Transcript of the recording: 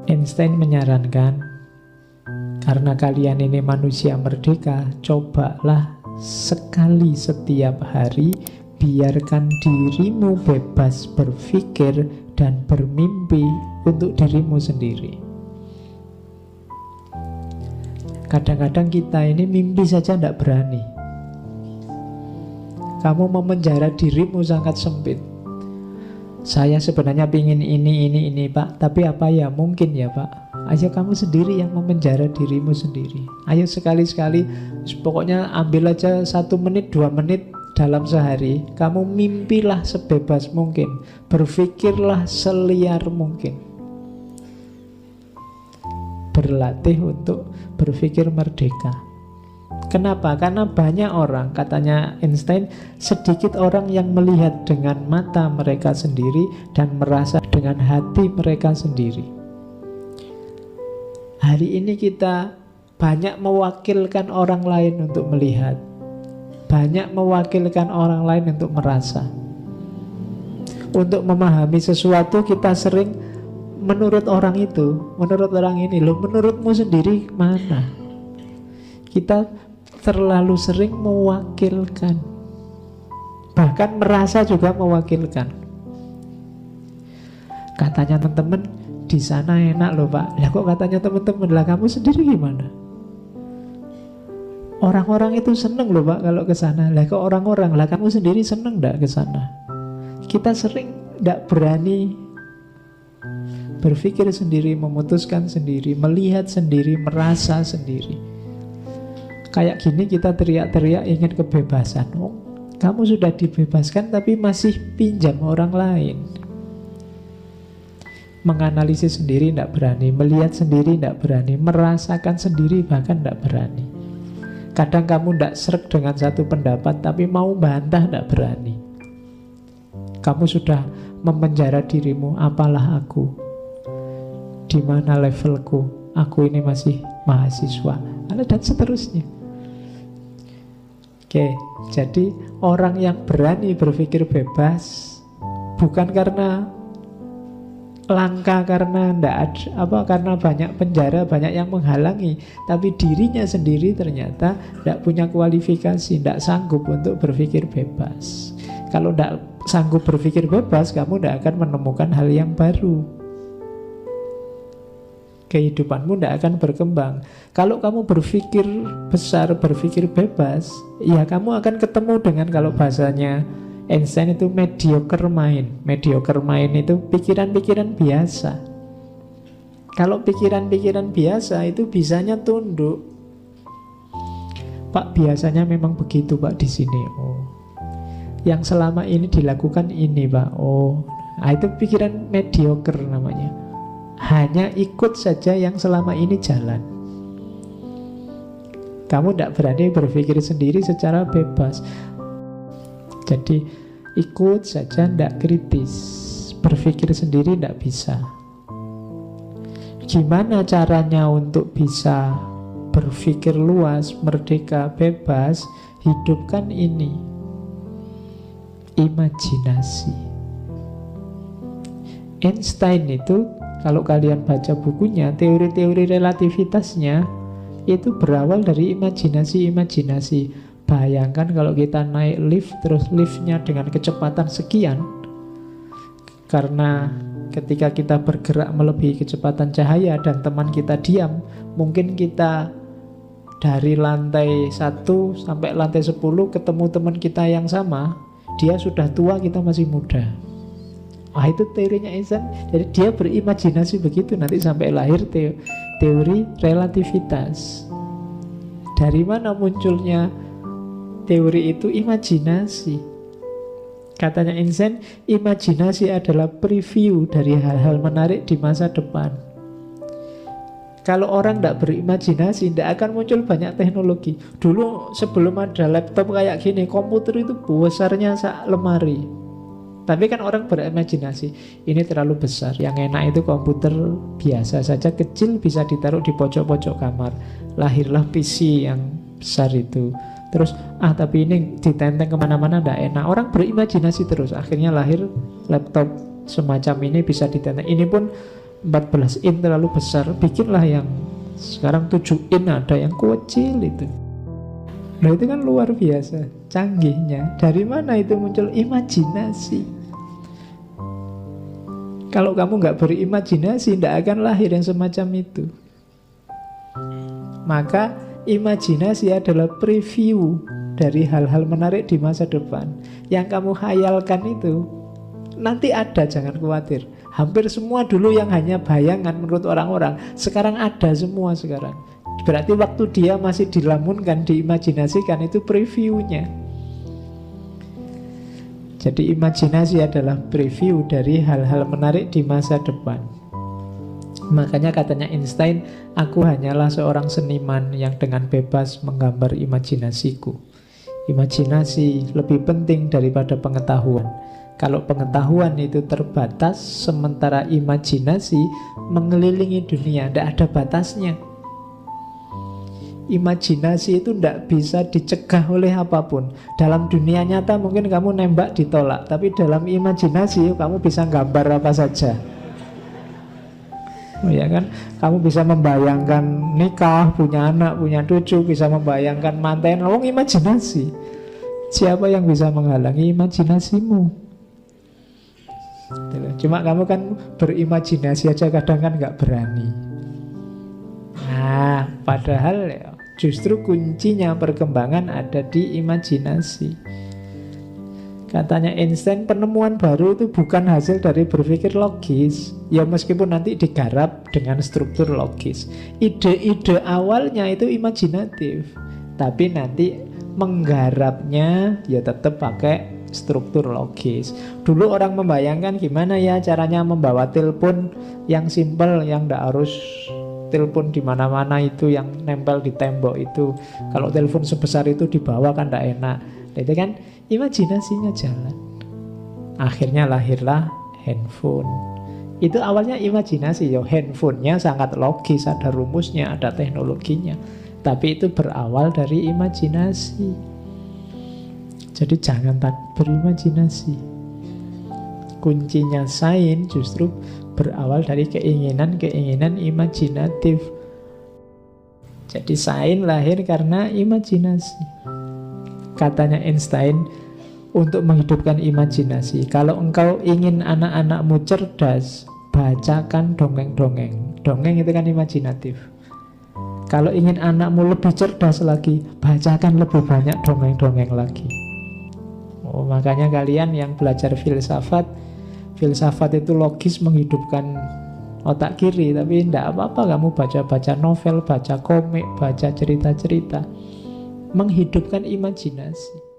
Einstein menyarankan, karena kalian ini manusia merdeka, cobalah sekali setiap hari biarkan dirimu bebas berpikir dan bermimpi untuk dirimu sendiri. Kadang-kadang kita ini mimpi saja tidak berani. Kamu memenjara dirimu sangat sempit. Saya sebenarnya pingin ini Pak, tapi apa ya mungkin ya Pak. Ayo kamu sendiri yang memenjara dirimu sendiri. Ayo sekali-sekali, pokoknya ambil aja 1 menit, 2 menit dalam sehari. Kamu mimpilah sebebas mungkin, berpikirlah seliar mungkin. Berlatih untuk berpikir merdeka. Kenapa? Karena banyak orang, katanya Einstein, sedikit orang yang melihat dengan mata mereka sendiri dan merasa dengan hati mereka sendiri. Hari ini kita banyak mewakilkan orang lain untuk melihat, banyak mewakilkan orang lain untuk merasa. Untuk memahami sesuatu kita sering menurut orang itu, menurut orang ini. Loh, menurutmu sendiri mana? Kita terlalu sering mewakilkan, bahkan merasa juga mewakilkan. Katanya teman-teman di sana enak loh Pak. Lah kok katanya teman-teman, lah kamu sendiri gimana? Orang-orang itu seneng loh Pak kalau ke sana. Lah kok orang-orang, lah kamu sendiri seneng enggak ke sana? Kita sering enggak berani berpikir sendiri, memutuskan sendiri, melihat sendiri, merasa sendiri. Kayak gini kita teriak-teriak ingin kebebasan. Oh, kamu sudah dibebaskan tapi masih pinjam orang lain. Menganalisis sendiri tidak berani, melihat sendiri tidak berani, merasakan sendiri bahkan tidak berani. Kadang kamu tidak sreg dengan satu pendapat tapi mau bantah tidak berani. Kamu sudah memenjara dirimu, apalah aku, di mana levelku, aku ini masih mahasiswa, dan seterusnya. Oke, jadi orang yang berani berpikir bebas bukan karena langka, karena karena banyak penjara, banyak yang menghalangi, tapi dirinya sendiri ternyata tidak punya kualifikasi, tidak sanggup untuk berpikir bebas. Kalau tidak sanggup berpikir bebas, kamu tidak akan menemukan hal yang baru. Kehidupanmu tidak akan berkembang. Kalau kamu berpikir besar, berpikir bebas, ya kamu akan ketemu dengan, kalau bahasanya Einstein itu, mediocre mind. Mediocre mind itu pikiran-pikiran biasa. Kalau pikiran-pikiran biasa itu bisanya tunduk. Pak, biasanya memang begitu Pak di sini. Oh, yang selama ini dilakukan ini Pak. Oh, itu pikiran mediocre namanya. Hanya ikut saja yang selama ini jalan. Kamu tidak berani berpikir sendiri secara bebas. Jadi ikut saja, tidak kritis. Berpikir sendiri tidak bisa. Gimana caranya untuk bisa berpikir luas, merdeka, bebas? Hidupkan ini, imajinasi. Einstein itu, kalau kalian baca bukunya, teori-teori relativitasnya itu berawal dari imajinasi-imajinasi. Bayangkan kalau kita naik lift, terus liftnya dengan kecepatan sekian, karena ketika kita bergerak melebihi kecepatan cahaya dan teman kita diam, mungkin kita dari lantai 1 sampai lantai 10 ketemu teman kita yang sama, dia sudah tua, kita masih muda. Wah, itu teorinya Einstein. Jadi dia berimajinasi begitu, nanti sampai lahir teori relativitas. Dari mana munculnya teori itu? Imajinasi. Katanya Einstein, imajinasi adalah preview dari hal-hal menarik di masa depan. Kalau orang tidak berimajinasi, tidak akan muncul banyak teknologi. Dulu sebelum ada laptop kayak gini, komputer itu besarnya sak lemari. Tapi kan orang berimajinasi, ini terlalu besar, yang enak itu komputer biasa saja, kecil, bisa ditaruh di pojok-pojok kamar. Lahirlah PC yang besar itu. Terus, tapi ini ditenteng kemana-mana tidak enak. Orang berimajinasi terus, akhirnya lahir laptop semacam ini, bisa ditenteng. Ini pun 14 in terlalu besar, bikinlah yang sekarang 7 in, ada yang kecil itu. Nah itu kan luar biasa canggihnya. Dari mana itu muncul? Imajinasi. Kalau kamu nggak berimajinasi, tidak akan lahir yang semacam itu. Maka imajinasi adalah preview dari hal-hal menarik di masa depan. Yang kamu hayalkan itu nanti ada, jangan khawatir. Hampir semua dulu yang hanya bayangan menurut orang-orang, sekarang ada semua sekarang. Berarti waktu dia masih dilamunkan, diimajinasikan, itu previewnya. Jadi imajinasi adalah preview dari hal-hal menarik di masa depan. Makanya katanya Einstein, aku hanyalah seorang seniman yang dengan bebas menggambar imajinasiku. Imajinasi lebih penting daripada pengetahuan. Kalau pengetahuan itu terbatas, sementara imajinasi mengelilingi dunia, tidak ada batasnya. Imajinasi itu tidak bisa dicegah oleh apapun. Dalam dunia nyata mungkin kamu nembak ditolak, tapi dalam imajinasi kamu bisa gambar apa saja. Ya kan? Kamu bisa membayangkan nikah, punya anak, punya cucu, bisa membayangkan manten. Wong imajinasi. Siapa yang bisa menghalangi imajinasimu? Cuma kamu kan berimajinasi aja kadang kan nggak berani. Nah, padahal ya, justru kuncinya perkembangan ada di imajinasi. Katanya Einstein, penemuan baru itu bukan hasil dari berpikir logis. Ya meskipun nanti digarap dengan struktur logis. Ide-ide awalnya itu imajinatif, tapi nanti menggarapnya ya tetap pakai struktur logis. Dulu orang membayangkan gimana ya caranya membawa telepon yang simpel, yang tidak harus telepon di mana-mana itu, yang nempel di tembok itu. Kalau telepon sebesar itu dibawa kan tidak enak. Itu kan imajinasinya jalan. Akhirnya lahirlah handphone. Itu awalnya imajinasi ya, handphonenya sangat logis, ada rumusnya, ada teknologinya. Tapi itu berawal dari imajinasi. Jadi jangan takut berimajinasi. Kuncinya sains justru berawal dari keinginan-keinginan imajinatif. Jadi sains lahir karena imajinasi. Katanya Einstein, untuk menghidupkan imajinasi, kalau engkau ingin anak-anakmu cerdas, bacakan dongeng-dongeng. Dongeng itu kan imajinatif. Kalau ingin anakmu lebih cerdas lagi, bacakan lebih banyak dongeng-dongeng lagi. Oh, makanya kalian yang belajar filsafat itu logis, menghidupkan otak kiri. Tapi tidak apa-apa kamu baca-baca novel, baca komik, baca cerita-cerita, menghidupkan imajinasi.